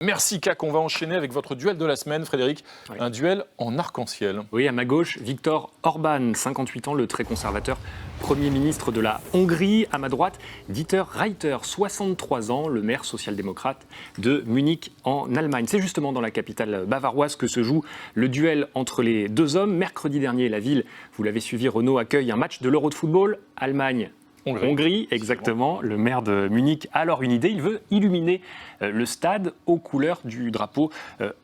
Merci CAC, on va enchaîner avec votre duel de la semaine, Frédéric. Oui. Un duel en arc-en-ciel. Oui, à ma gauche, Viktor Orban, 58 ans, le très conservateur Premier ministre de la Hongrie. À ma droite, Dieter Reiter, 63 ans, le maire social-démocrate de Munich en Allemagne. C'est justement dans la capitale bavaroise que se joue le duel entre les deux hommes. Mercredi dernier, la ville, vous l'avez suivi, Renaud, accueille un match de l'Euro de football. Hongrie, exactement. Le maire de Munich a alors une idée. Il veut illuminer le stade aux couleurs du drapeau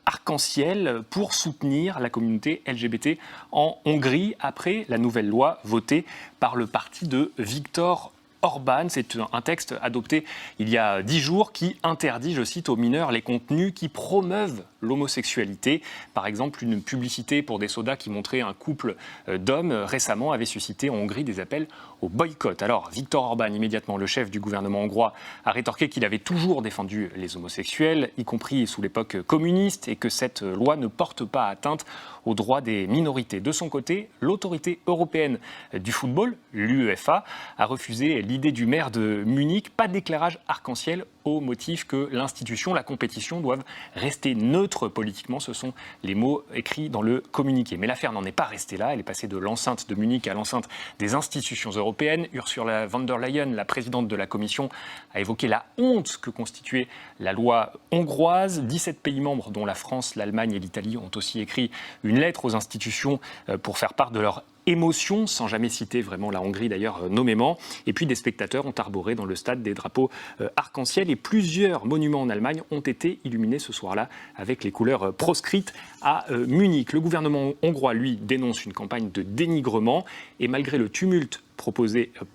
arc-en-ciel pour soutenir la communauté LGBT en Hongrie après la nouvelle loi votée par le parti de Viktor Orban. C'est un texte adopté il y a 10 jours qui interdit, je cite, aux mineurs les contenus qui promeuvent l'homosexualité. Par exemple, une publicité pour des sodas qui montrait un couple d'hommes récemment avait suscité en Hongrie des appels au boycott. Alors, Viktor Orban, immédiatement le chef du gouvernement hongrois, a rétorqué qu'il avait toujours défendu les homosexuels, y compris sous l'époque communiste, et que cette loi ne porte pas atteinte aux droits des minorités. De son côté, l'autorité européenne du football, l'UEFA, a refusé l'idée du maire de Munich. Pas de d'éclairage arc-en-ciel au motif que l'institution, la compétition doivent rester neutres politiquement. Ce sont les mots écrits dans le communiqué. Mais l'affaire n'en est pas restée là. Elle est passée de l'enceinte de Munich à l'enceinte des institutions européennes. Ursula von der Leyen, la présidente de la Commission, a évoqué la honte que constituait la loi hongroise. 17 pays membres, dont la France, l'Allemagne et l'Italie, ont aussi écrit une lettre aux institutions pour faire part de leur émotion, sans jamais citer vraiment la Hongrie d'ailleurs nommément. Et puis des spectateurs ont arboré dans le stade des drapeaux arc-en-ciel et plusieurs monuments en Allemagne ont été illuminés ce soir-là avec les couleurs proscrites à Munich. Le gouvernement hongrois, lui, dénonce une campagne de dénigrement et malgré le tumulte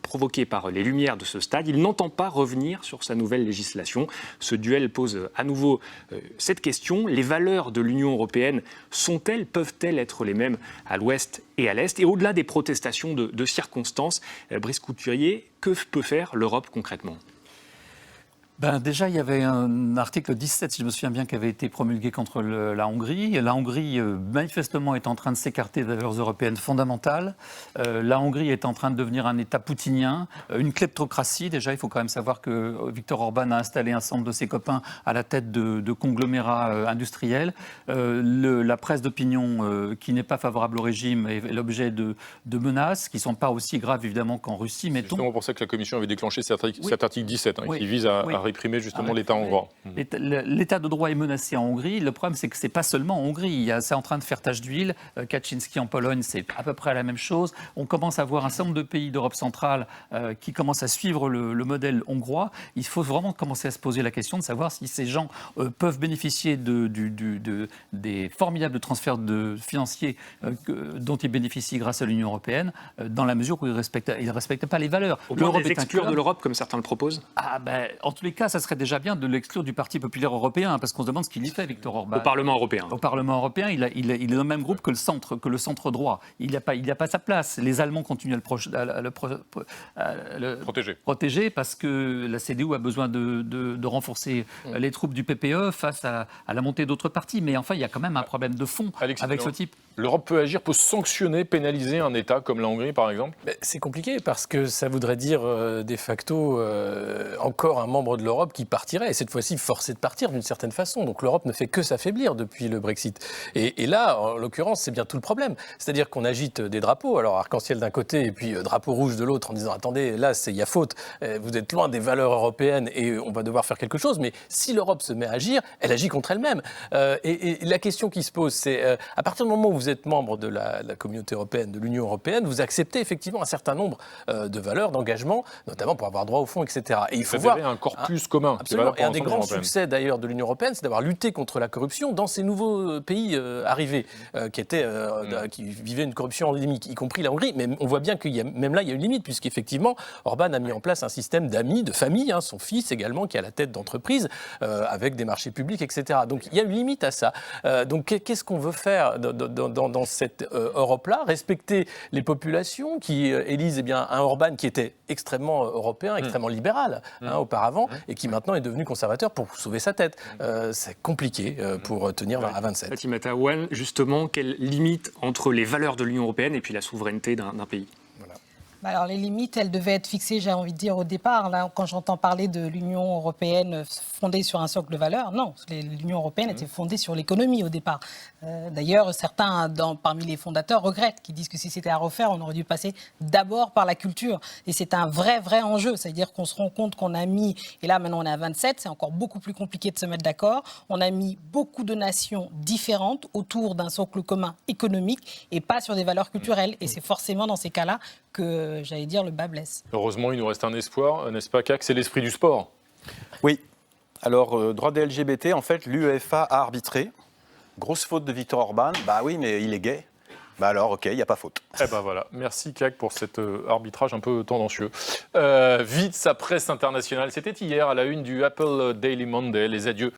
provoqué par les lumières de ce stade, il n'entend pas revenir sur sa nouvelle législation. Ce duel pose à nouveau cette question. Les valeurs de l'Union européenne peuvent-elles être les mêmes à l'ouest et à l'est? Et au-delà des protestations de circonstances, Brice Couturier, que peut faire l'Europe concrètement ? Déjà, il y avait un article 17, si je me souviens bien, qui avait été promulgué contre la Hongrie. La Hongrie, manifestement, est en train de s'écarter des valeurs européennes fondamentales. La Hongrie est en train de devenir un État poutinien, une kleptocratie. Déjà, il faut quand même savoir que Viktor Orban a installé un ensemble de ses copains à la tête de conglomérats industriels. La presse d'opinion, qui n'est pas favorable au régime, est l'objet de menaces, qui ne sont pas aussi graves, évidemment, qu'en Russie. C'est justement pour ça que la Commission avait déclenché cet article 17, qui vise à réprimer justement l'État hongrois. L'état de droit est menacé en Hongrie. Le problème, c'est que ce n'est pas seulement en Hongrie. C'est en train de faire tache d'huile. Kaczynski en Pologne, c'est à peu près la même chose. On commence à voir un certain nombre de pays d'Europe centrale qui commencent à suivre le modèle hongrois. Il faut vraiment commencer à se poser la question de savoir si ces gens peuvent bénéficier des formidables transferts financiers dont ils bénéficient grâce à l'Union européenne, dans la mesure où ils ne respectent pas les valeurs. Au point de les exclure de l'Europe, comme certains le proposent ? En tous les cas, ça serait déjà bien de l'exclure du Parti populaire européen, parce qu'on se demande ce qu'il y fait, Viktor Orban. Au Parlement européen. Au Parlement européen, il est dans le même groupe que le centre droit. Il n'y a pas sa place. Les Allemands continuent à le protéger parce que la CDU a besoin de renforcer les troupes du PPE face à la montée d'autres partis. Mais enfin, il y a quand même un problème de fond avec ce type. L'Europe peut agir, peut sanctionner, pénaliser un État comme la Hongrie, par exemple ? C'est compliqué parce que ça voudrait dire de facto encore un membre de l'Europe qui partirait, et cette fois-ci forcé de partir d'une certaine façon. Donc l'Europe ne fait que s'affaiblir depuis le Brexit. Et là, en l'occurrence, c'est bien tout le problème. C'est-à-dire qu'on agite des drapeaux, alors arc-en-ciel d'un côté et puis drapeau rouge de l'autre, en disant attendez, là, il y a faute, vous êtes loin des valeurs européennes et on va devoir faire quelque chose. Mais si l'Europe se met à agir, elle agit contre elle-même. Et la question qui se pose, c'est à partir du moment où vous êtes membre de la communauté européenne, de l'Union européenne, vous acceptez effectivement un certain nombre de valeurs, d'engagements, notamment pour avoir droit aux fonds, etc. Et il faut voir un corpus commun. Absolument. Et un des grands succès d'ailleurs de l'Union européenne, c'est d'avoir lutté contre la corruption dans ces nouveaux pays arrivés, qui vivaient une corruption endémique, y compris la Hongrie. Mais on voit bien même là, il y a une limite, puisqu'effectivement, Orban a mis en place un système d'amis, de famille, son fils également, qui est à la tête d'entreprises, avec des marchés publics, etc. Donc il y a une limite à ça. Donc qu'est-ce qu'on veut faire dans cette Europe-là? Respecter les populations qui élisent un Orban qui était extrêmement européen, extrêmement libéral auparavant, et qui maintenant est devenu conservateur pour sauver sa tête. C'est compliqué pour tenir à 27. Fatima Taouane, justement, quelle limite entre les valeurs de l'Union européenne et puis la souveraineté d'un pays ? Alors les limites, elles devaient être fixées, j'ai envie de dire, au départ. Là, quand j'entends parler de l'Union européenne fondée sur un socle de valeurs, non, l'Union européenne était fondée sur l'économie au départ. D'ailleurs, certains parmi les fondateurs regrettent, qui disent que si c'était à refaire, on aurait dû passer d'abord par la culture. Et c'est un vrai enjeu, c'est-à-dire qu'on se rend compte qu'on a mis, et là maintenant on est à 27, c'est encore beaucoup plus compliqué de se mettre d'accord, on a mis beaucoup de nations différentes autour d'un socle commun économique et pas sur des valeurs culturelles. Et c'est forcément dans ces cas-là que, j'allais dire, le bas blesse. Heureusement, il nous reste un espoir, n'est-ce pas, CAC? C'est l'esprit du sport. Oui. Alors, droit des LGBT, en fait, l'UEFA a arbitré. Grosse faute de Viktor Orban. Bah oui, mais il est gay. Bah alors, ok, il n'y a pas faute. Eh ben voilà, merci CAC pour cet arbitrage un peu tendancieux. Vite, sa presse internationale, c'était hier à la une du Apple Daily Monday, les adieux